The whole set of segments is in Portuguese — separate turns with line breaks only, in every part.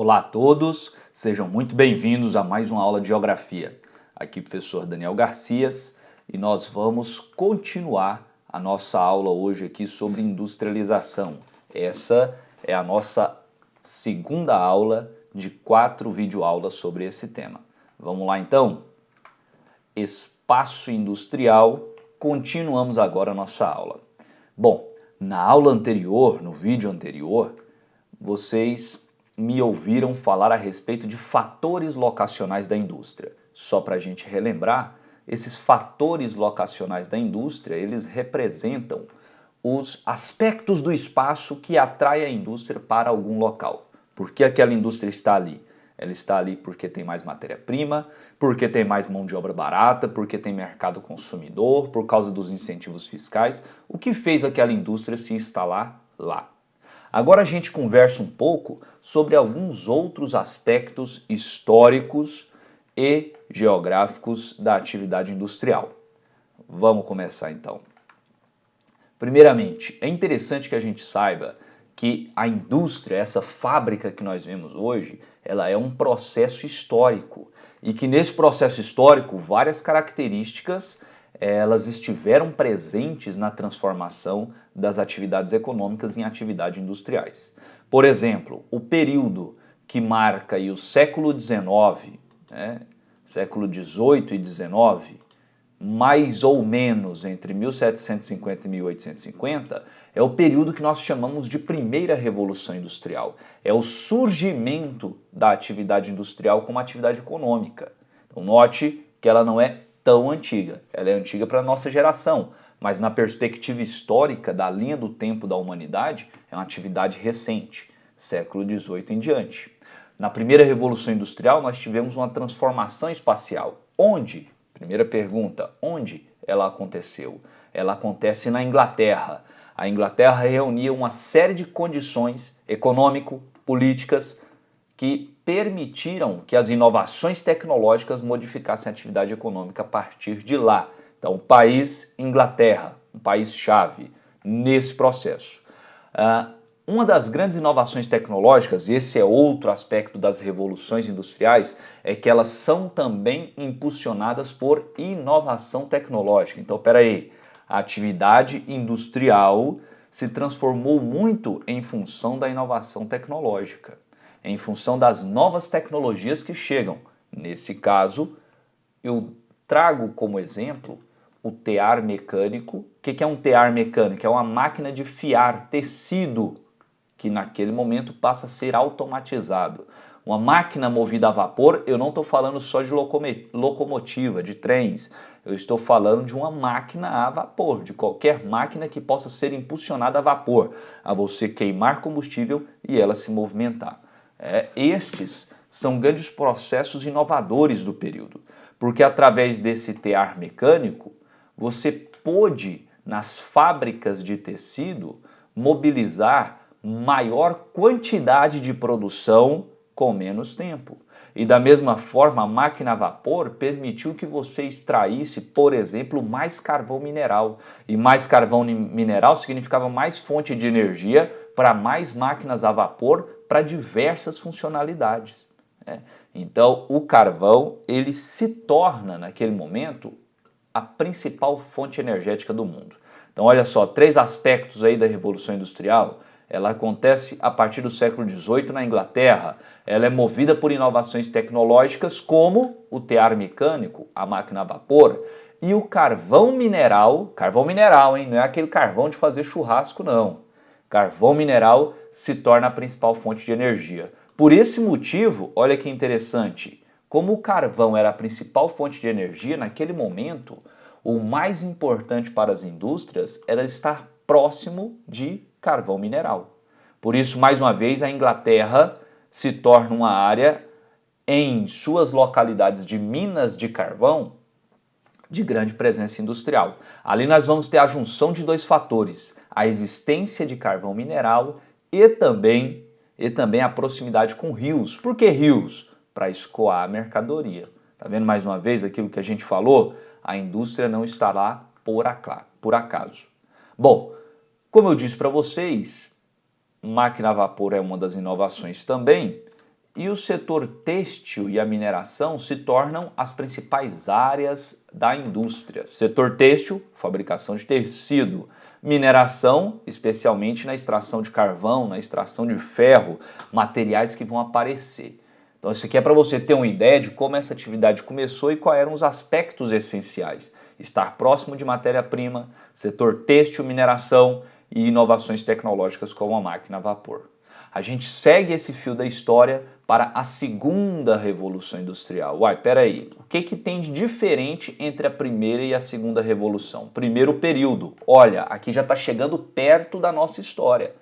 Olá a todos, sejam muito bem-vindos a mais uma aula de Geografia. Aqui professor Daniel Garcias e nós vamos continuar a nossa aula hoje aqui sobre industrialização. Essa é a nossa segunda aula de 4 videoaulas sobre esse tema. Vamos lá então? Espaço industrial, continuamos agora a nossa aula. Bom, na aula anterior, no vídeo anterior, vocês me ouviram falar a respeito de fatores locacionais da indústria. Só para a gente relembrar, esses fatores locacionais da indústria, eles representam os aspectos do espaço que atrai a indústria para algum local. Por que aquela indústria está ali? Ela está ali porque tem mais matéria-prima, porque tem mais mão de obra barata, porque tem mercado consumidor, por causa dos incentivos fiscais. O que fez aquela indústria se instalar lá? Agora a gente conversa um pouco sobre alguns outros aspectos históricos e geográficos da atividade industrial. Vamos começar então. Primeiramente, é interessante que a gente saiba que a indústria, essa fábrica que nós vemos hoje, ela é um processo histórico e que nesse processo histórico várias características elas estiveram presentes na transformação das atividades econômicas em atividades industriais. Por exemplo, o período que marca aí o século XIX, século XVIII e XIX, mais ou menos entre 1750 e 1850, é o período que nós chamamos de primeira revolução industrial. É o surgimento da atividade industrial como atividade econômica. Então note que ela não é tão antiga, ela é antiga para a nossa geração, mas na perspectiva histórica da linha do tempo da humanidade, é uma atividade recente, século XVIII em diante. Na primeira revolução industrial nós tivemos uma transformação espacial. Onde? Primeira pergunta, onde ela aconteceu? Ela acontece na Inglaterra. A Inglaterra reunia uma série de condições econômico-políticas que permitiram que as inovações tecnológicas modificassem a atividade econômica a partir de lá. Então, o país Inglaterra, um país-chave nesse processo. Uma das grandes inovações tecnológicas, e esse é outro aspecto das revoluções industriais, é que elas são também impulsionadas por inovação tecnológica. Então, peraí, a atividade industrial se transformou muito em função da inovação tecnológica, em função das novas tecnologias que chegam. Nesse caso, eu trago como exemplo o tear mecânico. O que é um tear mecânico? É uma máquina de fiar tecido, que naquele momento passa a ser automatizado. Uma máquina movida a vapor, eu não estou falando só de locomotiva, de trens, eu estou falando de uma máquina a vapor, de qualquer máquina que possa ser impulsionada a vapor, a você queimar combustível e ela se movimentar. Estes são grandes processos inovadores do período, porque através desse tear mecânico, você pôde, nas fábricas de tecido, mobilizar maior quantidade de produção com menos tempo. E da mesma forma, a máquina a vapor permitiu que você extraísse, por exemplo, mais carvão mineral. E mais carvão mineral significava mais fonte de energia para mais máquinas a vapor para diversas funcionalidades. Então, o carvão ele se torna, naquele momento, a principal fonte energética do mundo. Então, olha só, 3 aspectos aí da Revolução Industrial. Ela acontece a partir do século XVIII na Inglaterra. Ela é movida por inovações tecnológicas como o tear mecânico, a máquina a vapor, e o carvão mineral, hein? Não é aquele carvão de fazer churrasco, não. Carvão mineral se torna a principal fonte de energia. Por esse motivo, olha que interessante, como o carvão era a principal fonte de energia, naquele momento, o mais importante para as indústrias era estar próximo de carvão mineral. Por isso, mais uma vez, a Inglaterra se torna uma área, em suas localidades de minas de carvão, de grande presença industrial. Ali nós vamos ter a junção de 2 fatores, a existência de carvão mineral e também a proximidade com rios. Por que rios? Para escoar a mercadoria. Tá vendo mais uma vez aquilo que a gente falou? A indústria não está lá por acaso. Bom, como eu disse para vocês, máquina a vapor é uma das inovações também, E o setor têxtil e a mineração se tornam as principais áreas da indústria. Setor têxtil, fabricação de tecido. Mineração, especialmente na extração de carvão, na extração de ferro, materiais que vão aparecer. Então isso aqui é para você ter uma ideia de como essa atividade começou e quais eram os aspectos essenciais. Estar próximo de matéria-prima, setor têxtil, mineração e inovações tecnológicas como a máquina a vapor. A gente segue esse fio da história para a segunda revolução industrial. Uai, peraí, o que tem de diferente entre a primeira e a segunda revolução? Primeiro período, olha, aqui já está chegando perto da nossa história.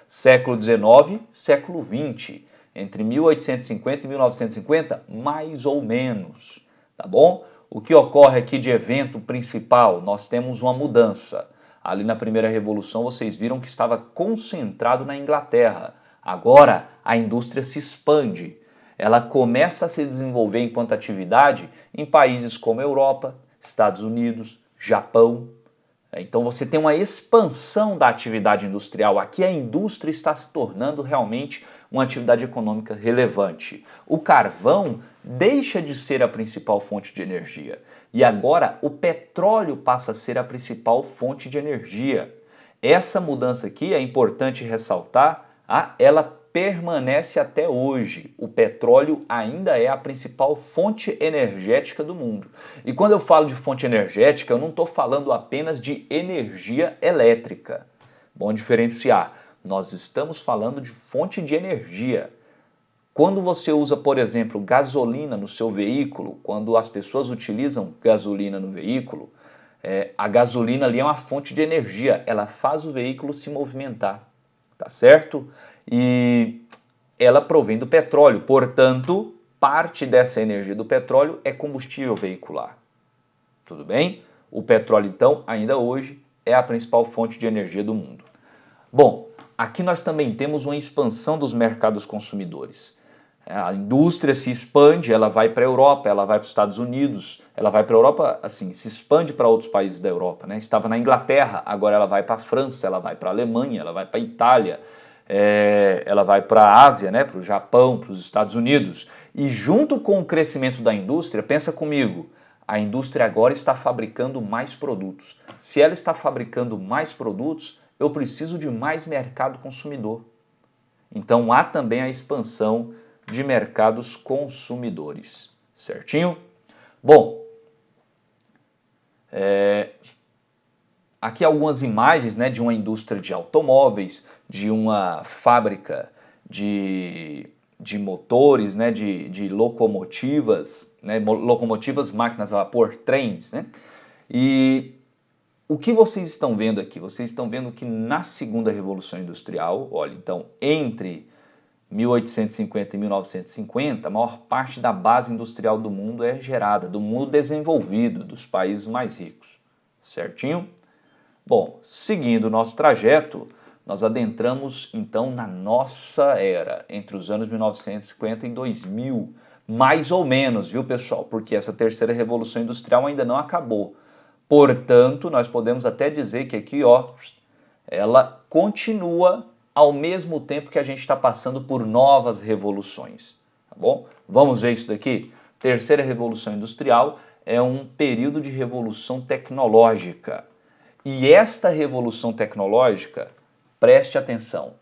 Século XIX, século XX, entre 1850 e 1950, mais ou menos, tá bom? O que ocorre aqui de evento principal? Nós temos uma mudança. Ali na primeira revolução vocês viram que estava concentrado na Inglaterra. Agora a indústria se expande, ela começa a se desenvolver enquanto atividade em países como Europa, Estados Unidos, Japão. Então você tem uma expansão da atividade industrial. Aqui a indústria está se tornando realmente uma atividade econômica relevante. O carvão deixa de ser a principal fonte de energia e agora o petróleo passa a ser a principal fonte de energia. Essa mudança aqui é importante ressaltar. Ela permanece até hoje. O petróleo ainda é a principal fonte energética do mundo. E quando eu falo de fonte energética, eu não estou falando apenas de energia elétrica. Bom diferenciar. Nós estamos falando de fonte de energia. Quando você usa, por exemplo, gasolina no seu veículo, quando as pessoas utilizam gasolina no veículo, a gasolina ali é uma fonte de energia. Ela faz o veículo se movimentar. Tá certo? E ela provém do petróleo, portanto, parte dessa energia do petróleo é combustível veicular. Tudo bem? O petróleo, então, ainda hoje é a principal fonte de energia do mundo. Bom, aqui nós também temos uma expansão dos mercados consumidores. A indústria se expande, ela vai para a Europa, ela vai para os Estados Unidos, ela vai para a Europa, assim, se expande para outros países da Europa, né? Estava na Inglaterra, agora ela vai para a França, ela vai para a Alemanha, ela vai para a Itália, ela vai para a Ásia, né? Para o Japão, para os Estados Unidos. E junto com o crescimento da indústria, pensa comigo, a indústria agora está fabricando mais produtos. Se ela está fabricando mais produtos, eu preciso de mais mercado consumidor. Então há também a expansão de mercados consumidores, certinho? Bom, aqui algumas imagens, né, de uma indústria de automóveis, de uma fábrica de motores, né, de locomotivas, né, locomotivas, máquinas a vapor, trens, né? E o que vocês estão vendo aqui? Vocês estão vendo que na segunda revolução industrial, olha, então, entre 1850 e 1950, a maior parte da base industrial do mundo é gerada, do mundo desenvolvido, dos países mais ricos, certinho? Bom, seguindo o nosso trajeto, nós adentramos então na nossa era, entre os anos 1950 e 2000, mais ou menos, viu pessoal? Porque essa terceira revolução industrial ainda não acabou. Portanto, nós podemos até dizer que aqui, ó, ela continua ao mesmo tempo que a gente está passando por novas revoluções, tá bom? Vamos ver isso daqui? Terceira revolução industrial é um período de revolução tecnológica. E esta revolução tecnológica, preste atenção,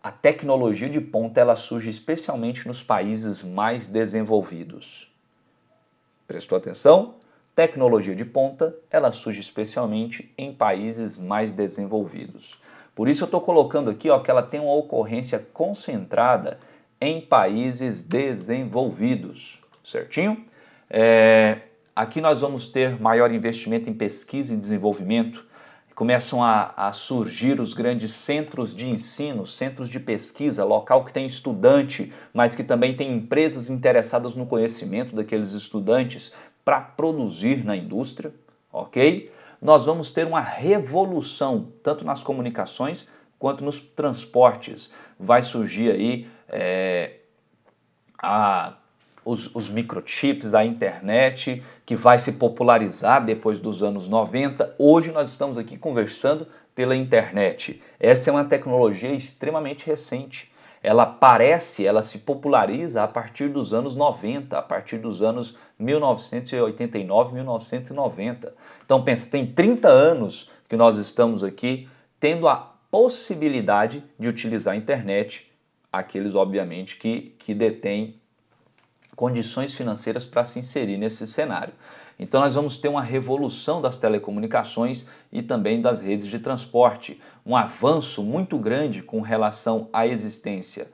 a tecnologia de ponta ela surge especialmente nos países mais desenvolvidos. Prestou atenção? Tecnologia de ponta, ela surge especialmente em países mais desenvolvidos. Por isso eu estou colocando aqui, ó, que ela tem uma ocorrência concentrada em países desenvolvidos, certinho? Aqui nós vamos ter maior investimento em pesquisa e desenvolvimento. Começam a surgir os grandes centros de ensino, centros de pesquisa, local que tem estudante, mas que também tem empresas interessadas no conhecimento daqueles estudantes para produzir na indústria, ok? Nós vamos ter uma revolução, tanto nas comunicações quanto nos transportes. Vai surgir aí os microchips, a internet, que vai se popularizar depois dos anos 90. Hoje nós estamos aqui conversando pela internet. Essa é uma tecnologia extremamente recente. ela se populariza a partir dos anos 90, a partir dos anos 1989, 1990. Então pensa, tem 30 anos que nós estamos aqui tendo a possibilidade de utilizar a internet, aqueles obviamente que detêm condições financeiras para se inserir nesse cenário. Então nós vamos ter uma revolução das telecomunicações e também das redes de transporte, um avanço muito grande com relação à existência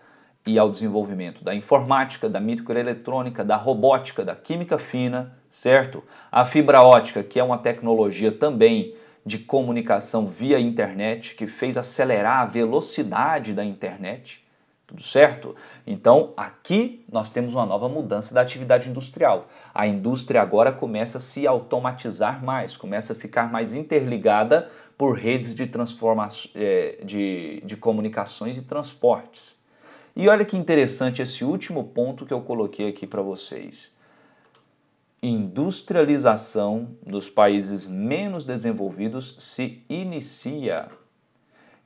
e ao desenvolvimento da informática, da microeletrônica, da robótica, da química fina, certo? A fibra ótica, que é uma tecnologia também de comunicação via internet, que fez acelerar a velocidade da internet. Tudo certo? Então, aqui nós temos uma nova mudança da atividade industrial. A indústria agora começa a se automatizar mais, começa a ficar mais interligada por redes de, de comunicações e transportes. E olha que interessante esse último ponto que eu coloquei aqui para vocês. Industrialização dos países menos desenvolvidos se inicia.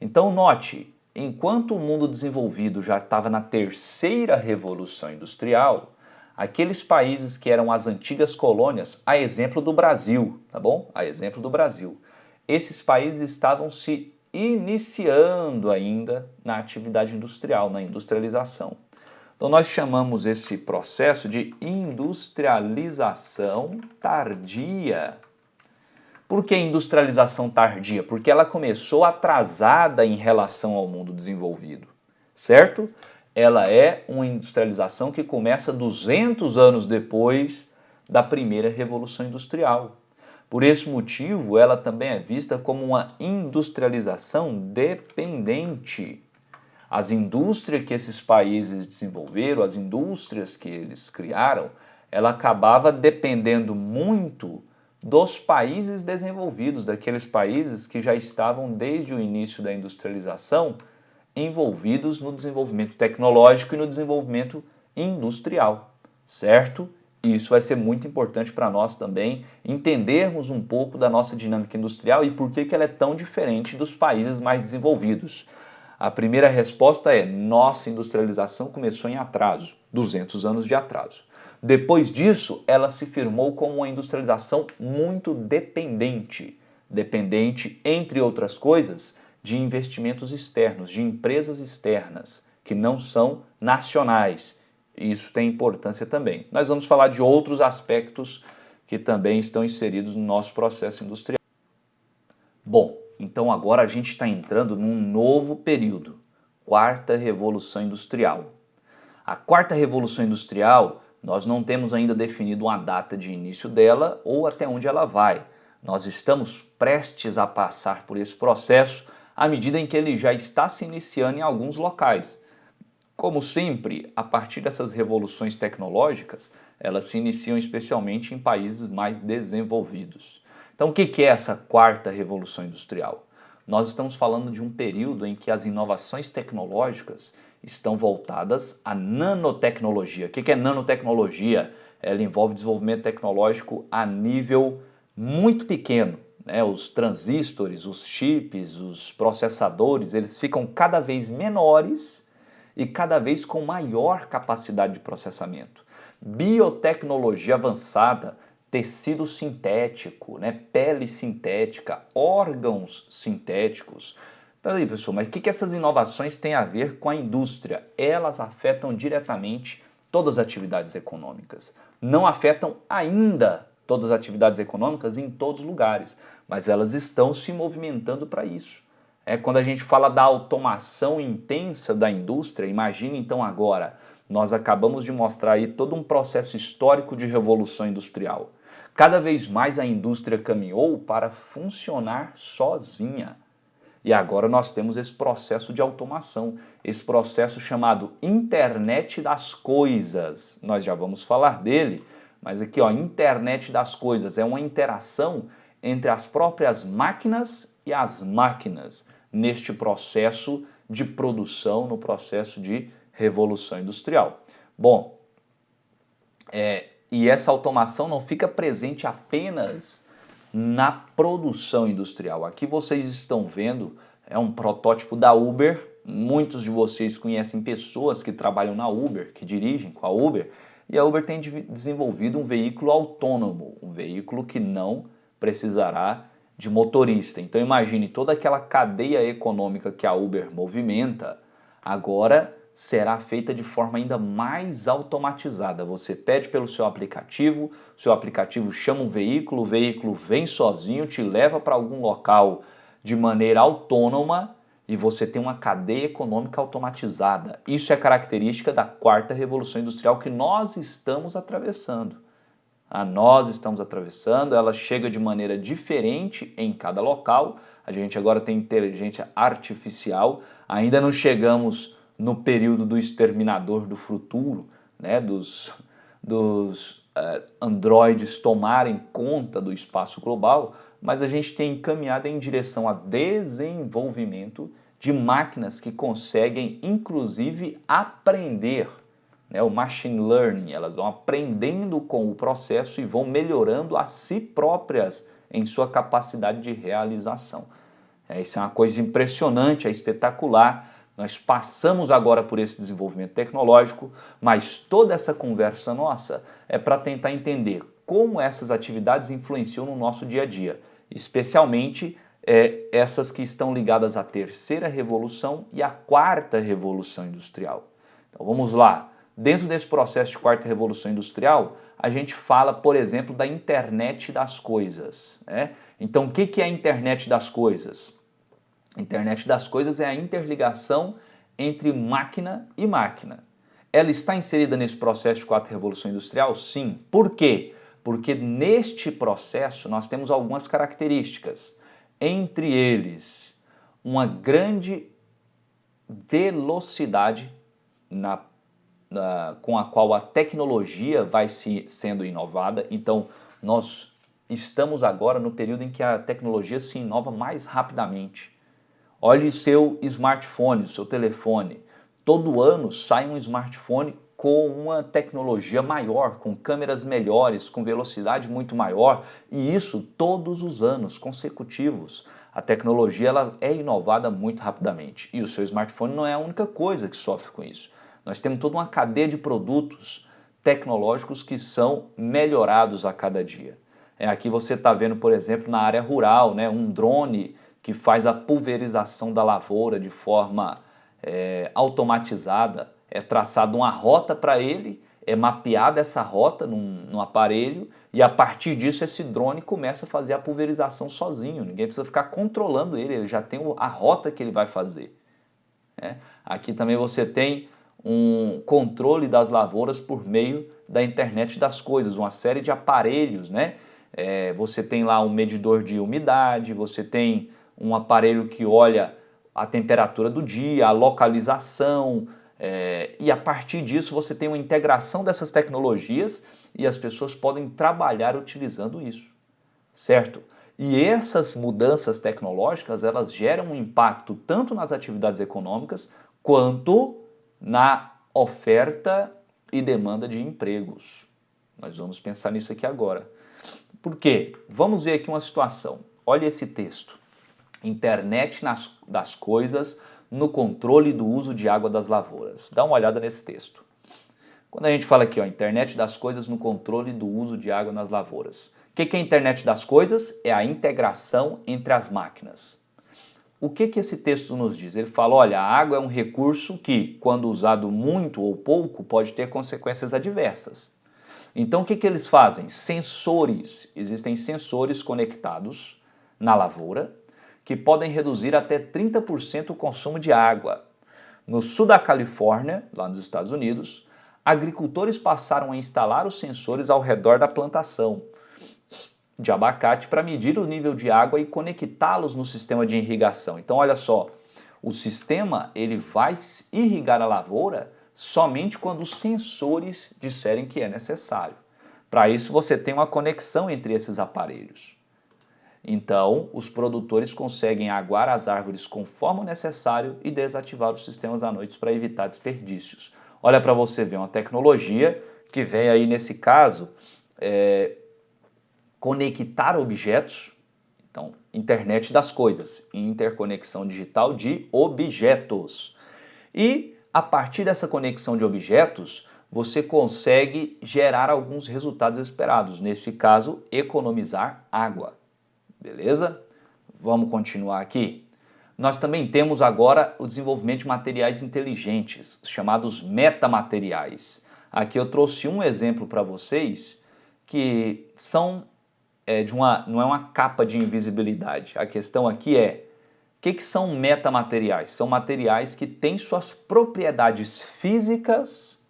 Então, note, enquanto o mundo desenvolvido já estava na terceira revolução industrial, aqueles países que eram as antigas colônias, a exemplo do Brasil, tá bom? A exemplo do Brasil, esses países estavam se iniciando ainda na atividade industrial, na industrialização. Então nós chamamos esse processo de industrialização tardia. Por que industrialização tardia? Porque ela começou atrasada em relação ao mundo desenvolvido, certo? Ela é uma industrialização que começa 200 anos depois da primeira revolução industrial. Por esse motivo, ela também é vista como uma industrialização dependente. As indústrias que esses países desenvolveram, as indústrias que eles criaram, ela acabava dependendo muito dos países desenvolvidos, daqueles países que já estavam desde o início da industrialização envolvidos no desenvolvimento tecnológico e no desenvolvimento industrial, certo? E isso vai ser muito importante para nós também entendermos um pouco da nossa dinâmica industrial e por que ela é tão diferente dos países mais desenvolvidos. A primeira resposta é: nossa industrialização começou em atraso, 200 anos de atraso. Depois disso, ela se firmou como uma industrialização muito dependente. Dependente, entre outras coisas, de investimentos externos, de empresas externas, que não são nacionais. Isso tem importância também. Nós vamos falar de outros aspectos que também estão inseridos no nosso processo industrial. Bom, então agora a gente está entrando num novo período, quarta revolução industrial. A quarta revolução industrial, nós não temos ainda definido uma data de início dela ou até onde ela vai. Nós estamos prestes a passar por esse processo à medida em que ele já está se iniciando em alguns locais. Como sempre, a partir dessas revoluções tecnológicas, elas se iniciam especialmente em países mais desenvolvidos. Então, o que é essa quarta revolução industrial? Nós estamos falando de um período em que as inovações tecnológicas estão voltadas à nanotecnologia. O que é nanotecnologia? Ela envolve desenvolvimento tecnológico a nível muito pequeno. Os transistores, os chips, os processadores, eles ficam cada vez menores e cada vez com maior capacidade de processamento. Biotecnologia avançada, tecido sintético, pele sintética, órgãos sintéticos. Peraí, pessoal, mas o que essas inovações têm a ver com a indústria? Elas afetam diretamente todas as atividades econômicas. Não afetam ainda todas as atividades econômicas em todos os lugares, mas elas estão se movimentando para isso. Quando a gente fala da automação intensa da indústria, imagine então agora, nós acabamos de mostrar aí todo um processo histórico de revolução industrial. Cada vez mais a indústria caminhou para funcionar sozinha. E agora nós temos esse processo de automação, esse processo chamado Internet das Coisas. Nós já vamos falar dele, mas aqui, Internet das Coisas é uma interação entre as próprias máquinas e as máquinas neste processo de produção, no processo de revolução industrial. Bom, e essa automação não fica presente apenas na produção industrial. Aqui vocês estão vendo um protótipo da Uber, Muitos de vocês conhecem pessoas que trabalham na Uber, que dirigem com a Uber, e a Uber tem desenvolvido um veículo autônomo, um veículo que não precisará de motorista. Então imagine toda aquela cadeia econômica que a Uber movimenta, agora será feita de forma ainda mais automatizada. Você pede pelo seu aplicativo chama um veículo, o veículo vem sozinho, te leva para algum local de maneira autônoma e você tem uma cadeia econômica automatizada. Isso é característica da quarta revolução industrial que nós estamos atravessando. Nós estamos atravessando, ela chega de maneira diferente em cada local. A gente agora tem inteligência artificial, ainda não chegamos no período do exterminador do futuro, né, dos androides tomarem conta do espaço global, mas a gente tem caminhado em direção a desenvolvimento de máquinas que conseguem, inclusive, aprender, né, o machine learning, elas vão aprendendo com o processo e vão melhorando a si próprias em sua capacidade de realização. Isso é uma coisa impressionante, é espetacular. Nós passamos agora por esse desenvolvimento tecnológico, mas toda essa conversa nossa é para tentar entender como essas atividades influenciam no nosso dia a dia, especialmente essas que estão ligadas à terceira revolução e à quarta revolução industrial. Então vamos lá. Dentro desse processo de quarta revolução industrial, a gente fala, por exemplo, da internet das coisas, né? Então, o que é a internet das coisas? A internet das coisas é a interligação entre máquina e máquina. Ela está inserida nesse processo de quarta revolução industrial? Sim. Por quê? Porque neste processo nós temos algumas características. Entre eles, uma grande velocidade com a qual a tecnologia vai sendo inovada. Então, nós estamos agora no período em que a tecnologia se inova mais rapidamente. Olhe seu smartphone, seu telefone. Todo ano sai um smartphone com uma tecnologia maior, com câmeras melhores, com velocidade muito maior, e isso todos os anos consecutivos. A tecnologia ela é inovada muito rapidamente, e o seu smartphone não é a única coisa que sofre com isso. Nós temos toda uma cadeia de produtos tecnológicos que são melhorados a cada dia. Aqui você está vendo, por exemplo, na área rural, né, um drone que faz a pulverização da lavoura de forma automatizada. É traçada uma rota para ele, é mapeada essa rota num aparelho e a partir disso esse drone começa a fazer a pulverização sozinho. Ninguém precisa ficar controlando ele já tem a rota que ele vai fazer. Aqui também você tem um controle das lavouras por meio da internet das coisas, uma série de aparelhos, né? Você tem lá um medidor de umidade, você tem um aparelho que olha a temperatura do dia, a localização, e a partir disso você tem uma integração dessas tecnologias e as pessoas podem trabalhar utilizando isso, certo? E essas mudanças tecnológicas, elas geram um impacto tanto nas atividades econômicas quanto na oferta e demanda de empregos. Nós vamos pensar nisso aqui agora. Por quê? Vamos ver aqui uma situação. Olha esse texto. Internet das coisas no controle do uso de água das lavouras. Dá uma olhada nesse texto. Quando a gente fala aqui, ó, internet das coisas no controle do uso de água nas lavouras. O que é a internet das coisas? É a integração entre as máquinas. O que esse texto nos diz? Ele fala, olha, a água é um recurso que, quando usado muito ou pouco, pode ter consequências adversas. Então o que eles fazem? Sensores. Existem sensores conectados na lavoura que podem reduzir até 30% o consumo de água. No sul da Califórnia, lá nos Estados Unidos, agricultores passaram a instalar os sensores ao redor da plantação de abacate para medir o nível de água e conectá-los no sistema de irrigação. Então olha só, o sistema ele vai irrigar a lavoura somente quando os sensores disserem que é necessário. Para isso você tem uma conexão entre esses aparelhos. Então, os produtores conseguem aguar as árvores conforme o necessário e desativar os sistemas à noite para evitar desperdícios. Olha para você ver, uma tecnologia que vem aí nesse caso conectar objetos, então internet das coisas, interconexão digital de objetos. E a partir dessa conexão de objetos, você consegue gerar alguns resultados esperados. Nesse caso, economizar água. Beleza? Vamos continuar aqui. Nós também temos agora o desenvolvimento de materiais inteligentes, chamados metamateriais. Aqui eu trouxe um exemplo para vocês que são não é uma capa de invisibilidade. A questão aqui é, o que são metamateriais? São materiais que têm suas propriedades físicas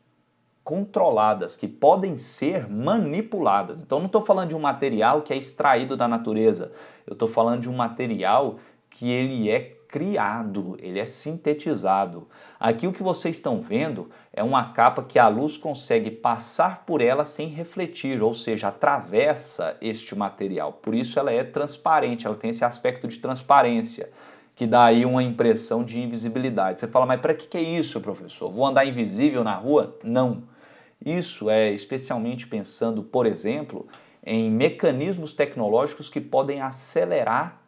controladas, que podem ser manipuladas. Então não estou falando de um material que é extraído da natureza, eu estou falando de um material que ele é criado, ele é sintetizado. Aqui o que vocês estão vendo é uma capa que a luz consegue passar por ela sem refletir, ou seja, atravessa este material. Por isso ela é transparente, ela tem esse aspecto de transparência, que dá aí uma impressão de invisibilidade. Você fala, mas para que é isso, professor? Vou andar invisível na rua? Não. Isso é especialmente pensando, por exemplo, em mecanismos tecnológicos que podem acelerar,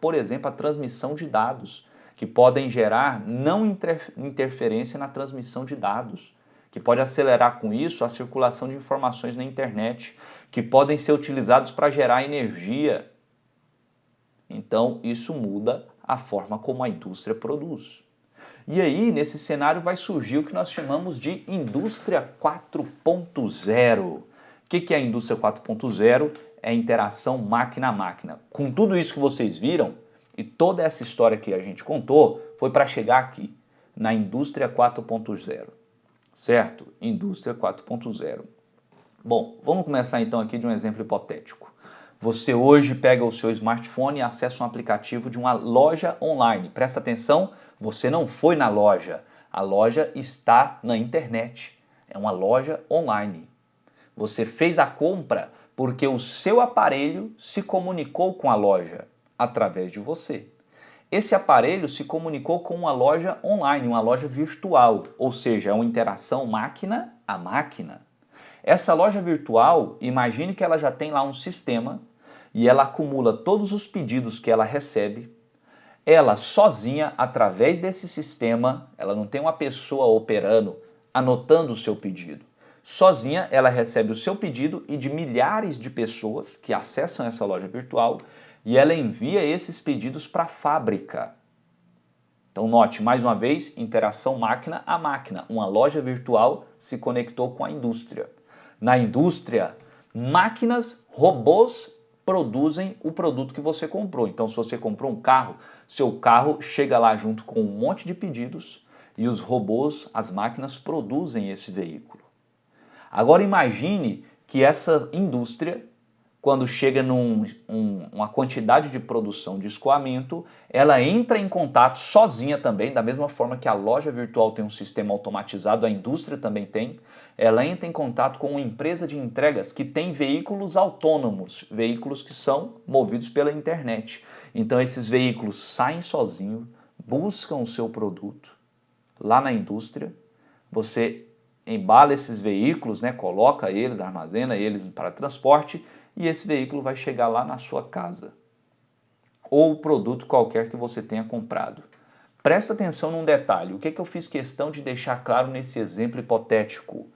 por exemplo, a transmissão de dados, que podem gerar não interferência na transmissão de dados, que pode acelerar com isso a circulação de informações na internet, que podem ser utilizados para gerar energia. Então, isso muda a forma como a indústria produz. E aí, nesse cenário, vai surgir o que nós chamamos de indústria 4.0. O que é a indústria 4.0? É a interação máquina a máquina. Com tudo isso que vocês viram, e toda essa história que a gente contou, foi para chegar aqui, na indústria 4.0. Certo? Indústria 4.0. Bom, vamos começar então aqui de um exemplo hipotético. Você hoje pega o seu smartphone e acessa um aplicativo de uma loja online. Presta atenção, você não foi na loja. A loja está na internet. É uma loja online. Você fez a compra porque o seu aparelho se comunicou com a loja através de você. Esse aparelho se comunicou com uma loja online, uma loja virtual, ou seja, é uma interação máquina a máquina. Essa loja virtual, imagine que ela já tem lá um sistema e ela acumula todos os pedidos que ela recebe. Ela sozinha, através desse sistema, ela não tem uma pessoa operando, anotando o seu pedido. Sozinha, ela recebe o seu pedido e de milhares de pessoas que acessam essa loja virtual e ela envia esses pedidos para a fábrica. Então note, mais uma vez, interação máquina a máquina. Uma loja virtual se conectou com a indústria. Na indústria, máquinas, robôs produzem o produto que você comprou. Então, se você comprou um carro, seu carro chega lá junto com um monte de pedidos e os robôs, as máquinas, produzem esse veículo. Agora imagine que essa indústria, quando chega uma quantidade de produção de escoamento, ela entra em contato sozinha também, da mesma forma que a loja virtual tem um sistema automatizado, a indústria também tem, ela entra em contato com uma empresa de entregas que tem veículos autônomos, veículos que são movidos pela internet. Então esses veículos saem sozinhos, buscam o seu produto lá na indústria, você embala esses veículos, coloca eles, armazena eles para transporte, e esse veículo vai chegar lá na sua casa. Ou o produto qualquer que você tenha comprado. Presta atenção num detalhe, o que eu fiz questão de deixar claro nesse exemplo hipotético?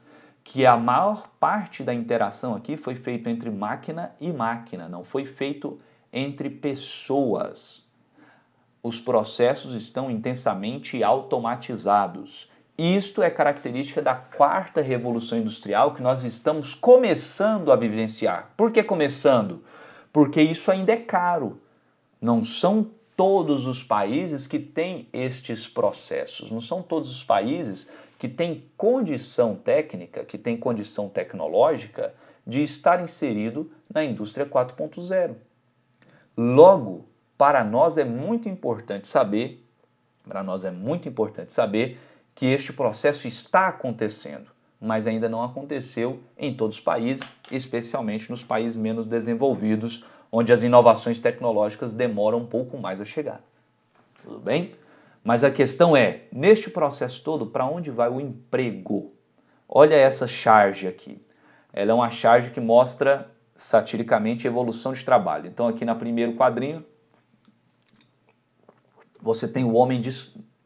Que a maior parte da interação aqui foi feita entre máquina e máquina, não foi feito entre pessoas. Os processos estão intensamente automatizados. Isto é característica da quarta revolução industrial que nós estamos começando a vivenciar. Por que começando? Porque isso ainda é caro. Não são todos os países que têm estes processos, não são todos os países que têm condição técnica, que têm condição tecnológica de estar inserido na indústria 4.0. Logo, para nós é muito importante saber que este processo está acontecendo, mas ainda não aconteceu em todos os países, especialmente nos países menos desenvolvidos, onde as inovações tecnológicas demoram um pouco mais a chegar. Tudo bem? Mas a questão é, neste processo todo, para onde vai o emprego? Olha essa charge aqui. Ela é uma charge que mostra satiricamente a evolução de trabalho. Então aqui no primeiro quadrinho, você tem o homem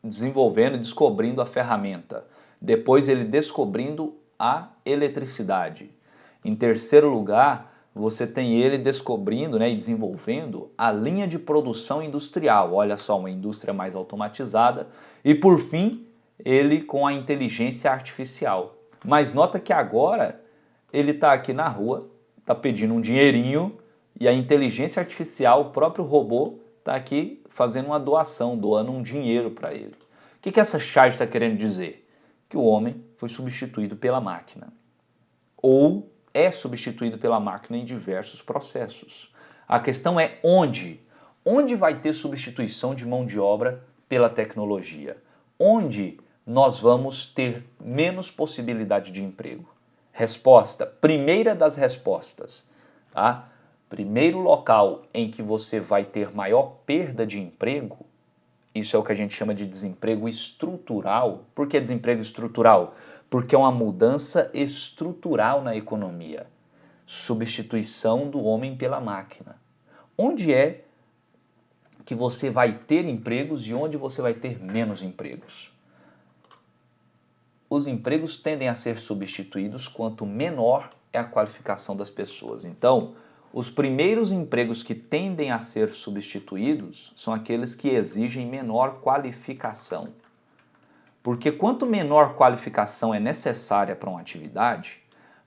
desenvolvendo e descobrindo a ferramenta. Depois ele descobrindo a eletricidade. Em terceiro lugar, você tem ele descobrindo, né, e desenvolvendo a linha de produção industrial. Olha só, uma indústria mais automatizada. E por fim, ele com a inteligência artificial. Mas nota que agora ele está aqui na rua, está pedindo um dinheirinho e a inteligência artificial, o próprio robô, está aqui fazendo uma doação, doando um dinheiro para ele. O que essa charge está querendo dizer? Que o homem foi substituído pela máquina. Ou é substituído pela máquina em diversos processos. A questão é onde? Onde vai ter substituição de mão de obra pela tecnologia? Onde nós vamos ter menos possibilidade de emprego? Resposta, primeira das respostas, tá? Primeiro local em que você vai ter maior perda de emprego, isso é o que a gente chama de desemprego estrutural. Por que desemprego estrutural? Porque é uma mudança estrutural na economia. Substituição do homem pela máquina. Onde é que você vai ter empregos e onde você vai ter menos empregos? Os empregos tendem a ser substituídos quanto menor é a qualificação das pessoas. Então, os primeiros empregos que tendem a ser substituídos são aqueles que exigem menor qualificação. Porque quanto menor qualificação é necessária para uma atividade,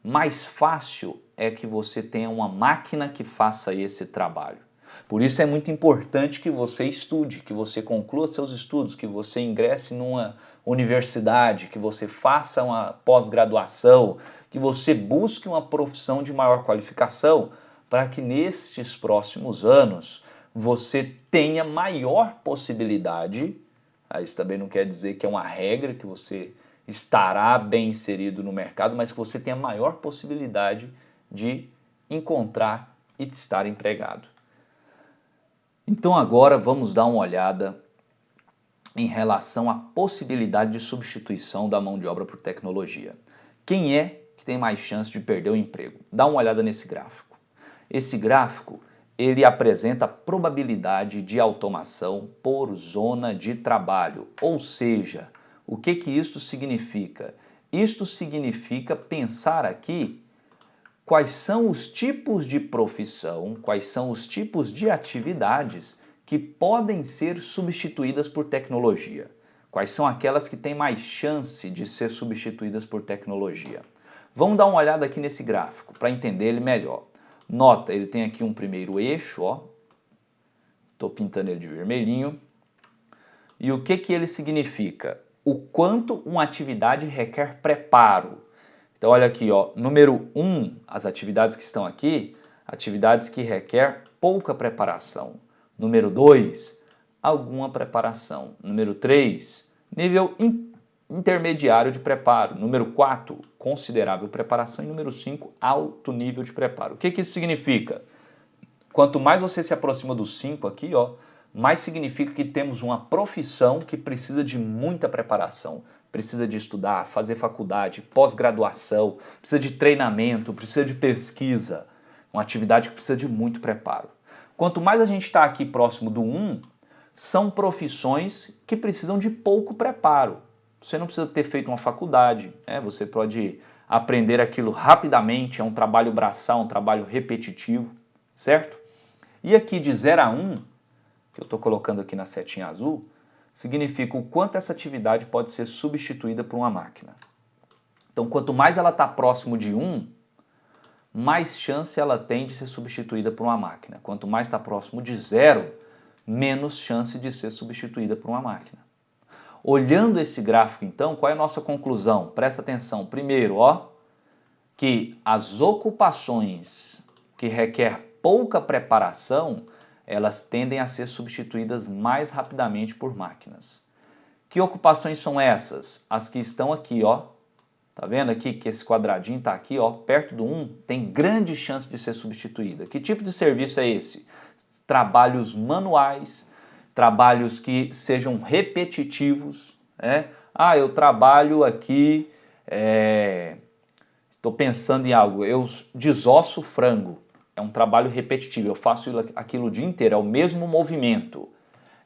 mais fácil é que você tenha uma máquina que faça esse trabalho. Por isso é muito importante que você estude, que você conclua seus estudos, que você ingresse numa universidade, que você faça uma pós-graduação, que você busque uma profissão de maior qualificação, para que nestes próximos anos você tenha maior possibilidade. Isso também não quer dizer que é uma regra que você estará bem inserido no mercado, mas que você tenha maior possibilidade de encontrar e de estar empregado. Então agora vamos dar uma olhada em relação à possibilidade de substituição da mão de obra por tecnologia. Quem é que tem mais chance de perder o emprego? Dá uma olhada nesse gráfico. Esse gráfico, ele apresenta a probabilidade de automação por zona de trabalho. Ou seja, o que isso significa? Isto significa pensar aqui quais são os tipos de profissão, quais são os tipos de atividades que podem ser substituídas por tecnologia. Quais são aquelas que têm mais chance de ser substituídas por tecnologia. Vamos dar uma olhada aqui nesse gráfico para entender ele melhor. Nota, ele tem aqui um primeiro eixo, ó. Estou pintando ele de vermelhinho. E o que ele significa? O quanto uma atividade requer preparo. Então olha aqui, ó, número 1, as atividades que estão aqui, atividades que requer pouca preparação. Número 2, alguma preparação. Número 3, nível intermediário de preparo. Número 4, considerável preparação. E número 5, alto nível de preparo. O que isso significa? Quanto mais você se aproxima dos 5 aqui, ó, mais significa que temos uma profissão que precisa de muita preparação. Precisa de estudar, fazer faculdade, pós-graduação, precisa de treinamento, precisa de pesquisa. Uma atividade que precisa de muito preparo. Quanto mais a gente está aqui próximo do 1, são profissões que precisam de pouco preparo. Você não precisa ter feito uma faculdade, né? Você pode aprender aquilo rapidamente, é um trabalho braçal, um trabalho repetitivo, certo? E aqui de 0 a 1, que eu estou colocando aqui na setinha azul, significa o quanto essa atividade pode ser substituída por uma máquina. Então, quanto mais ela está próximo de 1, mais chance ela tem de ser substituída por uma máquina. Quanto mais está próximo de 0, menos chance de ser substituída por uma máquina. Olhando esse gráfico, então, qual é a nossa conclusão? Presta atenção. Primeiro, ó, que as ocupações que requer pouca preparação, elas tendem a ser substituídas mais rapidamente por máquinas. Que ocupações são essas? As que estão aqui, ó. Tá vendo aqui que esse quadradinho está aqui, ó, perto do 1, tem grande chance de ser substituída. Que tipo de serviço é esse? Trabalhos manuais, trabalhos que sejam repetitivos, né? Eu trabalho aqui, estou pensando em algo, eu desosso frango. É um trabalho repetitivo, eu faço aquilo o dia inteiro, é o mesmo movimento.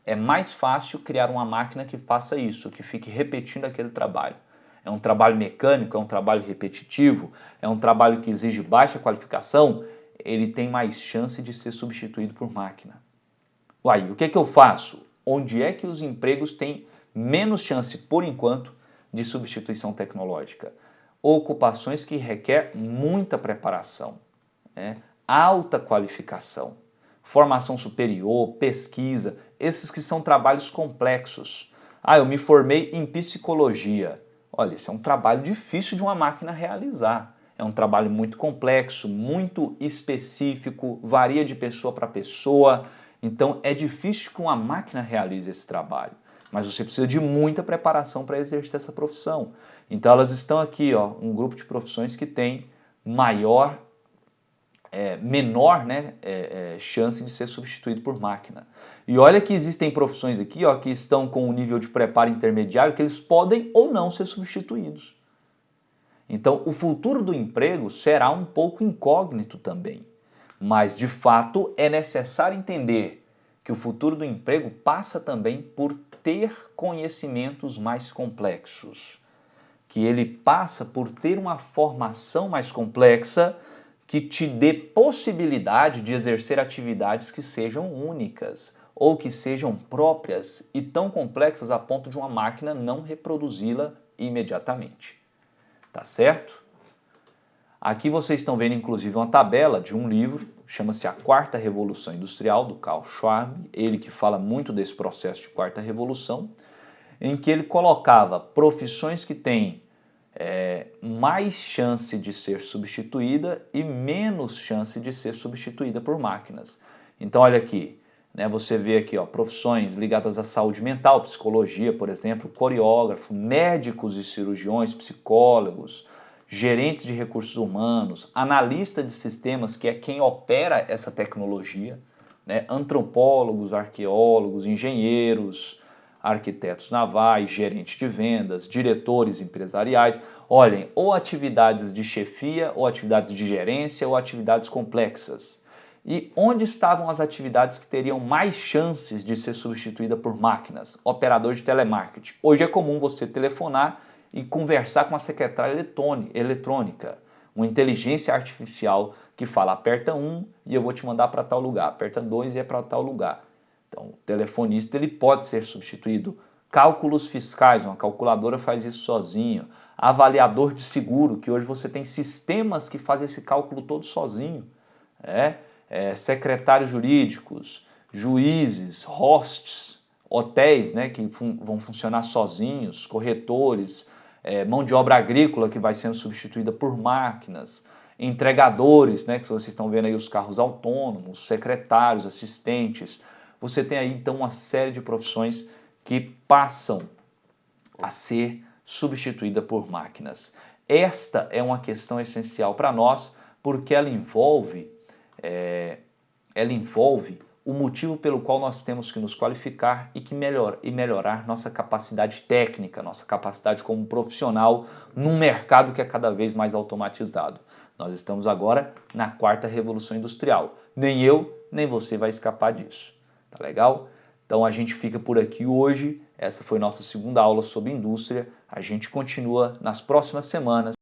é mais fácil criar uma máquina que faça isso, que fique repetindo aquele trabalho. É um trabalho mecânico, é um trabalho repetitivo, é um trabalho que exige baixa qualificação, ele tem mais chance de ser substituído por máquina. Uai, o que é que eu faço? Onde é que os empregos têm menos chance, por enquanto, de substituição tecnológica? Ocupações que requer muita preparação, alta qualificação, formação superior, pesquisa, esses que são trabalhos complexos. Ah, eu me formei em psicologia. Olha, esse é um trabalho difícil de uma máquina realizar. É um trabalho muito complexo, muito específico, varia de pessoa para pessoa. Então é difícil que uma máquina realize esse trabalho. Mas você precisa de muita preparação para exercer essa profissão. Então elas estão aqui, ó, um grupo de profissões que tem menor chance de ser substituído por máquina. E olha que existem profissões aqui, ó, que estão com um nível de preparo intermediário que eles podem ou não ser substituídos. Então o futuro do emprego será um pouco incógnito também. Mas de fato é necessário entender que o futuro do emprego passa também por ter conhecimentos mais complexos. Que ele passa por ter uma formação mais complexa que te dê possibilidade de exercer atividades que sejam únicas ou que sejam próprias e tão complexas a ponto de uma máquina não reproduzi-la imediatamente. Tá certo? Aqui vocês estão vendo inclusive uma tabela de um livro, chama-se A Quarta Revolução Industrial, do Karl Schwab, ele que fala muito desse processo de quarta revolução, em que ele colocava profissões que têm mais chance de ser substituída e menos chance de ser substituída por máquinas. Então olha aqui, você vê aqui, ó, profissões ligadas à saúde mental, psicologia, por exemplo, coreógrafo, médicos e cirurgiões, psicólogos, gerentes de recursos humanos, analista de sistemas, que é quem opera essa tecnologia, antropólogos, arqueólogos, engenheiros, arquitetos navais, gerentes de vendas, diretores empresariais. Olhem, ou atividades de chefia, ou atividades de gerência, ou atividades complexas. E onde estavam as atividades que teriam mais chances de ser substituída por máquinas? Operador de telemarketing. Hoje é comum você telefonar e conversar com uma secretária eletrônica, uma inteligência artificial que fala, aperta 1 e eu vou te mandar para tal lugar, aperta 2 e é para tal lugar. Então, o telefonista ele pode ser substituído. Cálculos fiscais, uma calculadora faz isso sozinho. Avaliador de seguro, que hoje você tem sistemas que fazem esse cálculo todo sozinho. Secretários jurídicos, juízes, hosts, hotéis que vão funcionar sozinhos, corretores, mão de obra agrícola que vai sendo substituída por máquinas, entregadores, que vocês estão vendo aí os carros autônomos, secretários, assistentes. Você tem aí então uma série de profissões que passam a ser substituída por máquinas. Esta é uma questão essencial para nós porque ela envolve o motivo pelo qual nós temos que nos qualificar e melhorar nossa capacidade técnica, nossa capacidade como profissional num mercado que é cada vez mais automatizado. Nós estamos agora na quarta revolução industrial. Nem eu, nem você vai escapar disso. Tá legal? Então a gente fica por aqui hoje. Essa foi nossa segunda aula sobre indústria. A gente continua nas próximas semanas.